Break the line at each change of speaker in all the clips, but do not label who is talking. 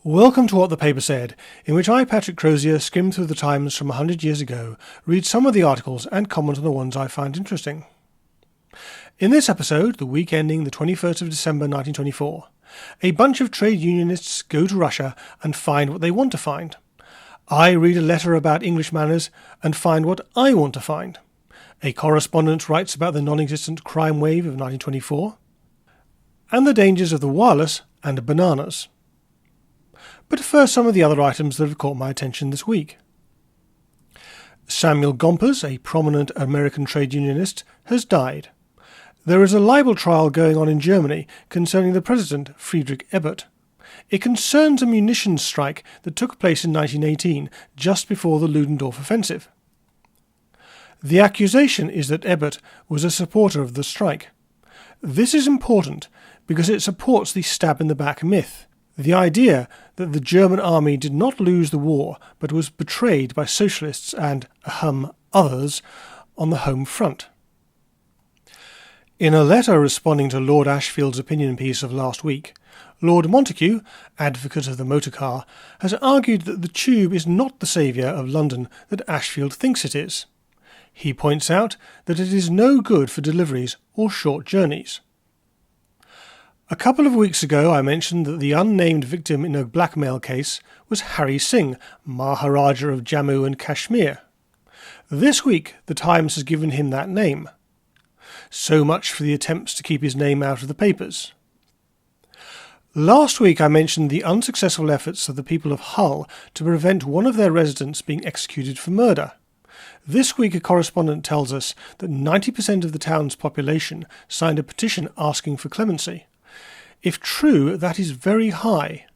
Welcome to What the Paper Said, in which I, Patrick Crozier, skim through the Times from 100 years ago, read some of the articles and comment on the ones I find interesting. In this episode, the week ending the 21st of December 1924, a bunch of trade unionists go to Russia and find what they want to find. I read a letter about English manners and find what I want to find. A correspondent writes about the non-existent crime wave of 1924, and the dangers of the wireless and bananas. But first, some of the other items that have caught my attention this week. Samuel Gompers, a prominent American trade unionist, has died. There is a libel trial going on in Germany concerning the president, Friedrich Ebert. It concerns a munitions strike that took place in 1918, just before the Ludendorff offensive. The accusation is that Ebert was a supporter of the strike. This is important because it supports the stab-in-the-back myth. The idea that the German army did not lose the war, but was betrayed by socialists and, others, on the home front. In a letter responding to Lord Ashfield's opinion piece of last week, Lord Montagu, advocate of the motor car, has argued that the tube is not the saviour of London that Ashfield thinks it is. He points out that it is no good for deliveries or short journeys. A couple of weeks ago I mentioned that the unnamed victim in a blackmail case was Harry Singh, Maharaja of Jammu and Kashmir. This week the Times has given him that name. So much for the attempts to keep his name out of the papers. Last week I mentioned the unsuccessful efforts of the people of Hull to prevent one of their residents being executed for murder. This week a correspondent tells us that 90% of the town's population signed a petition asking for clemency. If true, that is very high.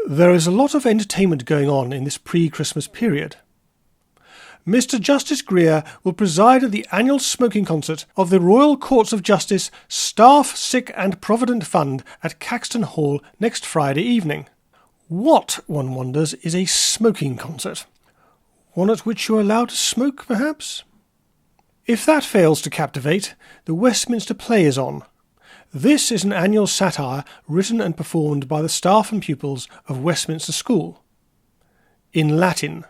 There is a lot of entertainment going on in this pre-Christmas period. Mr. Justice Greer will preside at the annual smoking concert of the Royal Courts of Justice Staff, Sick and Provident Fund at Caxton Hall next Friday evening. What, one wonders, is a smoking concert? One at which you are allowed to smoke, perhaps? If that fails to captivate, the Westminster play is on. This is an annual satire written and performed by the staff and pupils of Westminster School. In Latin.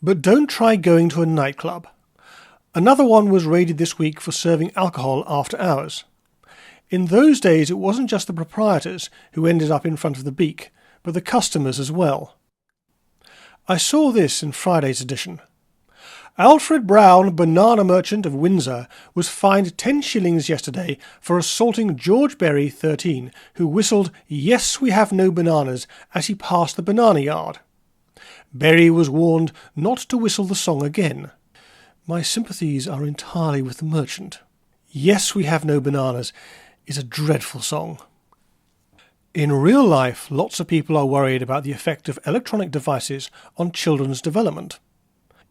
But don't try going to a nightclub. Another one was raided this week for serving alcohol after hours. In those days it wasn't just the proprietors who ended up in front of the beak, but the customers as well. I saw this in Friday's edition. Alfred Brown, banana merchant of Windsor, was fined 10 shillings yesterday for assaulting George Berry, 13, who whistled "Yes, we have no bananas" as he passed the banana yard. Berry was warned not to whistle the song again. My sympathies are entirely with the merchant. "Yes, we have no bananas" is a dreadful song. In real life, lots of people are worried about the effect of electronic devices on children's development.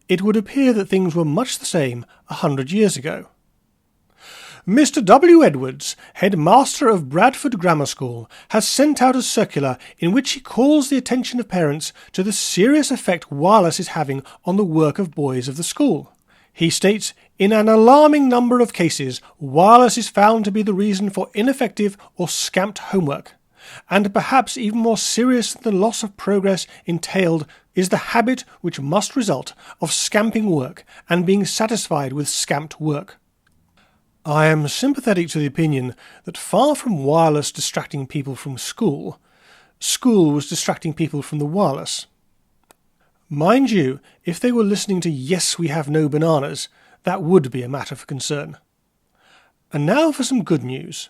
It would appear that things were much the same 100 years ago. Mr. W. Edwards, headmaster of Bradford Grammar School, has sent out a circular in which he calls the attention of parents to the serious effect wireless is having on the work of boys of the school. He states, in an alarming number of cases, wireless is found to be the reason for ineffective or scamped homework. And perhaps even more serious than the loss of progress entailed is the habit which must result of scamping work and being satisfied with scamped work. I am sympathetic to the opinion that far from wireless distracting people from school, school was distracting people from the wireless. Mind you, if they were listening to "Yes, we have no bananas," that would be a matter for concern. And now for some good news.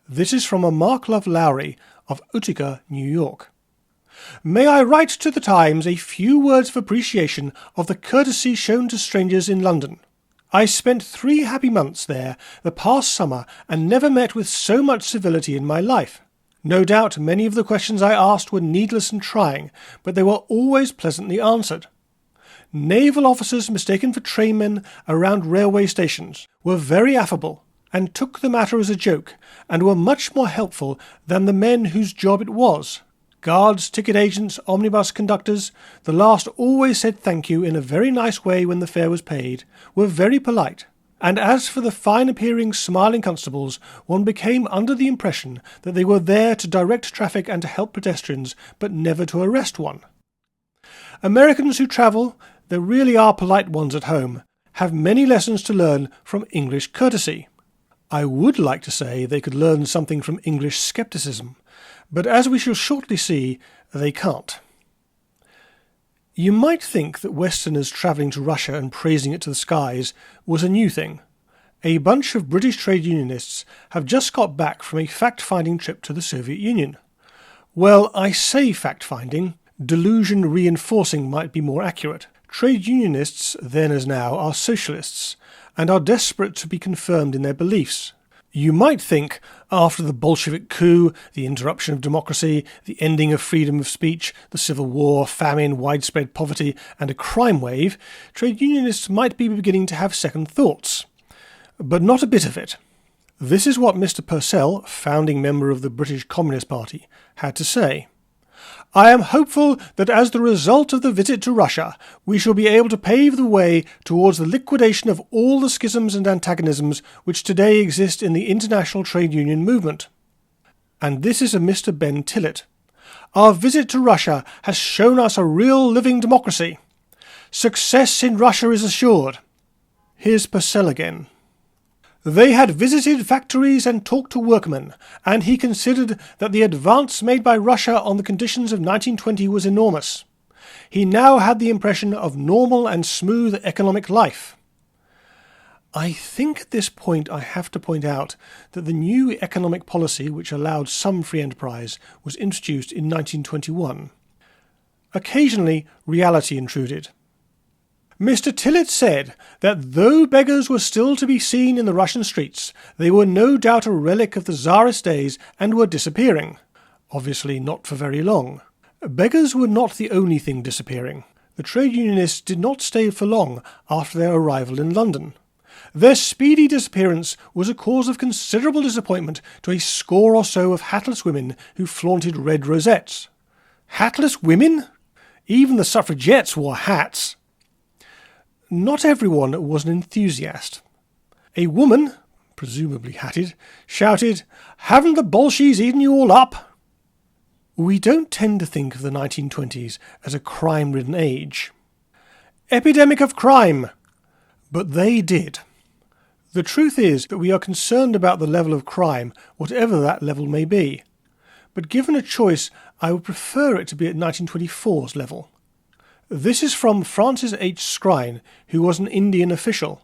This is from a Mark Love Lowry of Utica, New York. May I write to the Times a few words of appreciation of the courtesy shown to strangers in London. I spent 3 happy months there the past summer and never met with so much civility in my life. No doubt many of the questions I asked were needless and trying, but they were always pleasantly answered. Naval officers mistaken for trainmen around railway stations were very affable and took the matter as a joke, and were much more helpful than the men whose job it was. Guards, ticket agents, omnibus conductors, the last always said thank you in a very nice way when the fare was paid, were very polite, And as for the fine-appearing, smiling constables, one became under the impression that they were there to direct traffic and to help pedestrians, but never to arrest one. Americans who travel, there really are polite ones at home, have many lessons to learn from English courtesy. I would like to say they could learn something from English scepticism, but as we shall shortly see, they can't. You might think that Westerners travelling to Russia and praising it to the skies was a new thing. A bunch of British trade unionists have just got back from a fact-finding trip to the Soviet Union. Well, I say fact-finding. Delusion reinforcing might be more accurate. Trade unionists, then as now, are socialists, and are desperate to be confirmed in their beliefs. You might think, after the Bolshevik coup, the interruption of democracy, the ending of freedom of speech, the civil war, famine, widespread poverty, and a crime wave, trade unionists might be beginning to have second thoughts. But not a bit of it. This is what Mr. Purcell, founding member of the British Communist Party, had to say. I am hopeful that as the result of the visit to Russia, we shall be able to pave the way towards the liquidation of all the schisms and antagonisms which today exist in the international trade union movement. And this is a Mr. Ben Tillett. Our visit to Russia has shown us a real living democracy. Success in Russia is assured. Here's Purcell again. They had visited factories and talked to workmen, and he considered that the advance made by Russia on the conditions of 1920 was enormous. He now had the impression of normal and smooth economic life. I think at this point I have to point out that the new economic policy which allowed some free enterprise was introduced in 1921. Occasionally, reality intruded. Mr. Tillett said that though beggars were still to be seen in the Russian streets, they were no doubt a relic of the Tsarist days and were disappearing. Obviously not for very long. Beggars were not the only thing disappearing. The trade unionists did not stay for long after their arrival in London. Their speedy disappearance was a cause of considerable disappointment to a score or so of hatless women who flaunted red rosettes. Hatless women? Even the suffragettes wore hats. Not everyone was an enthusiast. A woman, presumably hatted, shouted, "Haven't the Bolshies eaten you all up?" We don't tend to think of the 1920s as a crime-ridden age. Epidemic of crime! But they did. The truth is that we are concerned about the level of crime, whatever that level may be. But given a choice, I would prefer it to be at 1924's level. This is from Francis H. Scrine, who was an Indian official.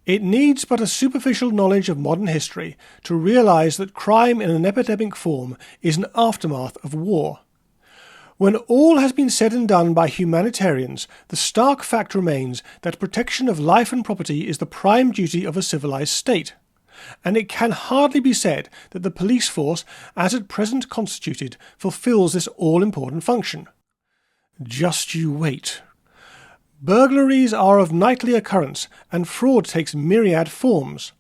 It needs but a superficial knowledge of modern history to realize that crime in an epidemic form is an aftermath of war. When all has been said and done by humanitarians, the stark fact remains that protection of life and property is the prime duty of a civilized state. And it can hardly be said that the police force, as at present constituted, fulfills this all-important function. Just you wait. Burglaries are of nightly occurrence, and fraud takes myriad forms.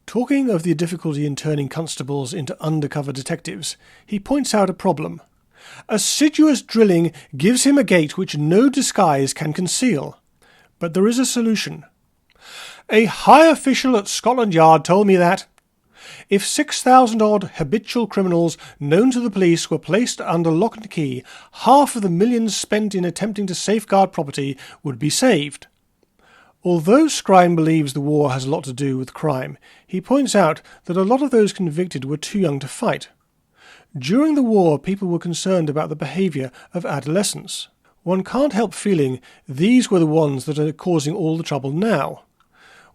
Talking of the difficulty in turning constables into undercover detectives, he points out a problem. Assiduous drilling gives him a gait which no disguise can conceal. But there is a solution. A high official at Scotland Yard told me that if 6,000-odd habitual criminals known to the police were placed under lock and key, half of the millions spent in attempting to safeguard property would be saved. Although Scrine believes the war has a lot to do with crime, he points out that a lot of those convicted were too young to fight. During the war, people were concerned about the behaviour of adolescents. One can't help feeling these were the ones that are causing all the trouble now.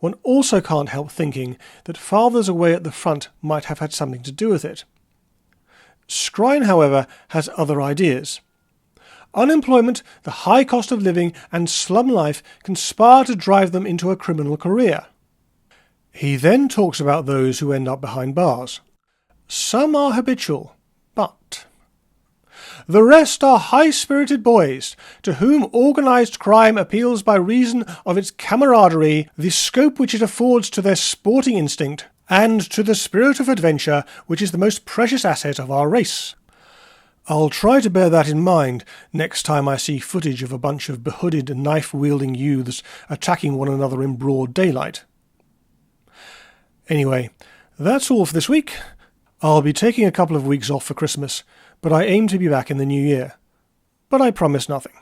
One also can't help thinking that fathers away at the front might have had something to do with it. Scrine, however, has other ideas. Unemployment, the high cost of living, and slum life conspire to drive them into a criminal career. He then talks about those who end up behind bars. Some are habitual, but the rest are high-spirited boys, to whom organised crime appeals by reason of its camaraderie, the scope which it affords to their sporting instinct, and to the spirit of adventure which is the most precious asset of our race. I'll try to bear that in mind next time I see footage of a bunch of behooded, knife-wielding youths attacking one another in broad daylight. Anyway, that's all for this week. I'll be taking a couple of weeks off for Christmas, but I aim to be back in the new year. But I promise nothing.